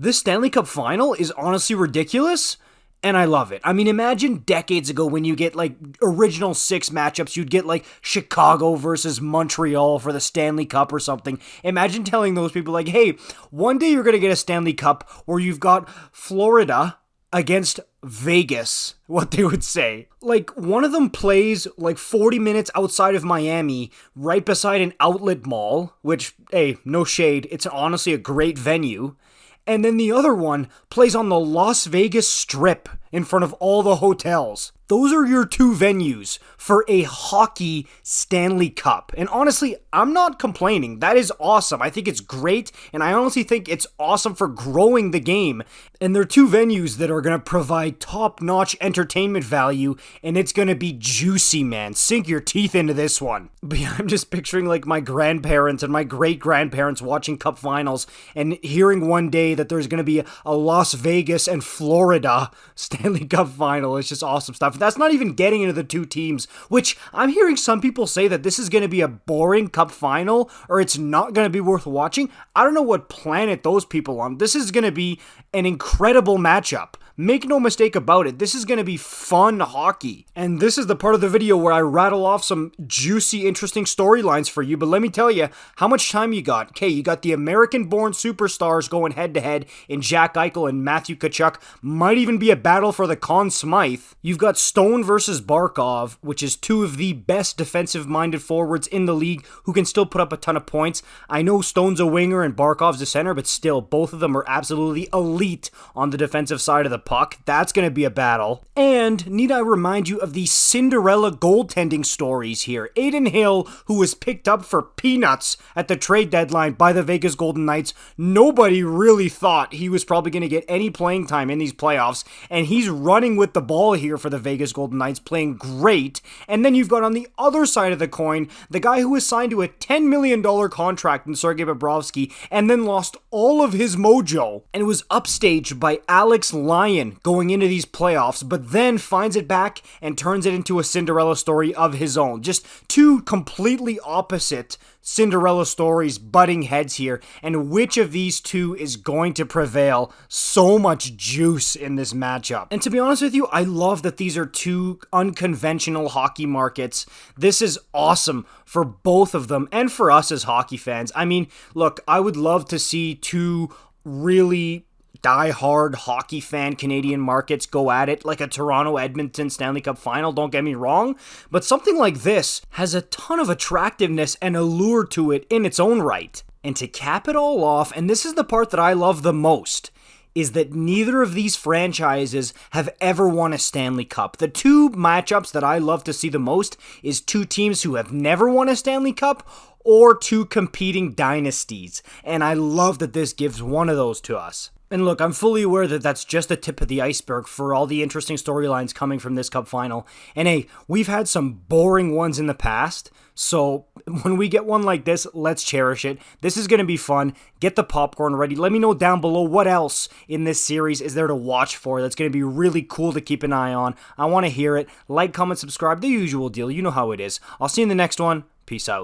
This Stanley Cup final is honestly ridiculous, and I love it. I mean, imagine decades ago when you get like original 6 matchups, you'd get like Chicago versus Montreal for the Stanley Cup or something. Imagine telling those people like, hey, one day you're going to get a Stanley Cup where you've got Florida against Vegas, what they would say. Like, one of them plays like 40 minutes outside of Miami, right beside an outlet mall, which, hey, no shade, it's honestly a great venue. And then the other one plays on the Las Vegas Strip in front of all the hotels. Those are your 2 venues for a hockey Stanley Cup. And honestly, I'm not complaining. That is awesome. I think it's great, and I honestly think it's awesome for growing the game. And they're 2 venues that are going to provide top-notch entertainment value, and it's going to be juicy, man. Sink your teeth into this one. But yeah, I'm just picturing like my grandparents and my great-grandparents watching Cup finals and hearing one day that there's going to be a Las Vegas and Florida Stanley Cup final. It's just awesome stuff. That's not even getting into the 2 teams, which I'm hearing some people say that this is going to be a boring Cup final or it's not going to be worth watching. I don't know what planet those people on. This is going to be an incredible matchup. Make no mistake about it, this is going to be fun hockey. And this is the part of the video where I rattle off some juicy, interesting storylines for you, but let me tell you, how much time you got? Okay, you got the American-born superstars going head-to-head in Jack Eichel and Matthew Tkachuk. Might even be a battle for the Conn Smythe. You've got Stone versus Barkov, which is 2 of the best defensive-minded forwards in the league who can still put up a ton of points. I know Stone's a winger and Barkov's a center, but still, both of them are absolutely elite on the defensive side of the puck. That's going to be a battle. And need I remind you of the Cinderella goaltending stories here. Adin Hill, who was picked up for peanuts at the trade deadline by the Vegas Golden Knights. Nobody really thought he was probably going to get any playing time in these playoffs, and he's running with the ball here for the Vegas Golden Knights, playing great. And then you've got on the other side of the coin, the guy who was signed to a $10 million contract in Sergei Bobrovsky, and then lost all of his mojo, and was upstaged by Alex Lyon going into these playoffs, but then finds it back and turns it into a Cinderella story of his own. Just 2 completely opposite Cinderella stories butting heads here, and which of these 2 is going to prevail? So much juice in this matchup. And to be honest with you, I love that these are 2 unconventional hockey markets. This is awesome for both of them and for us as hockey fans. I mean, look, I would love to see 2 really die-hard hockey fan Canadian markets go at it, like a Toronto-Edmonton Stanley Cup final, don't get me wrong, but something like this has a ton of attractiveness and allure to it in its own right. And to cap it all off, and this is the part that I love the most, is that neither of these franchises have ever won a Stanley Cup. The 2 matchups that I love to see the most is 2 teams who have never won a Stanley Cup or 2 competing dynasties, and I love that this gives one of those to us. And look, I'm fully aware that that's just the tip of the iceberg for all the interesting storylines coming from this Cup final. And hey, we've had some boring ones in the past, so when we get one like this, let's cherish it. This is going to be fun. Get the popcorn ready. Let me know down below what else in this series is there to watch for that's going to be really cool to keep an eye on. I want to hear it. Like, comment, subscribe, the usual deal. You know how it is. I'll see you in the next one. Peace out.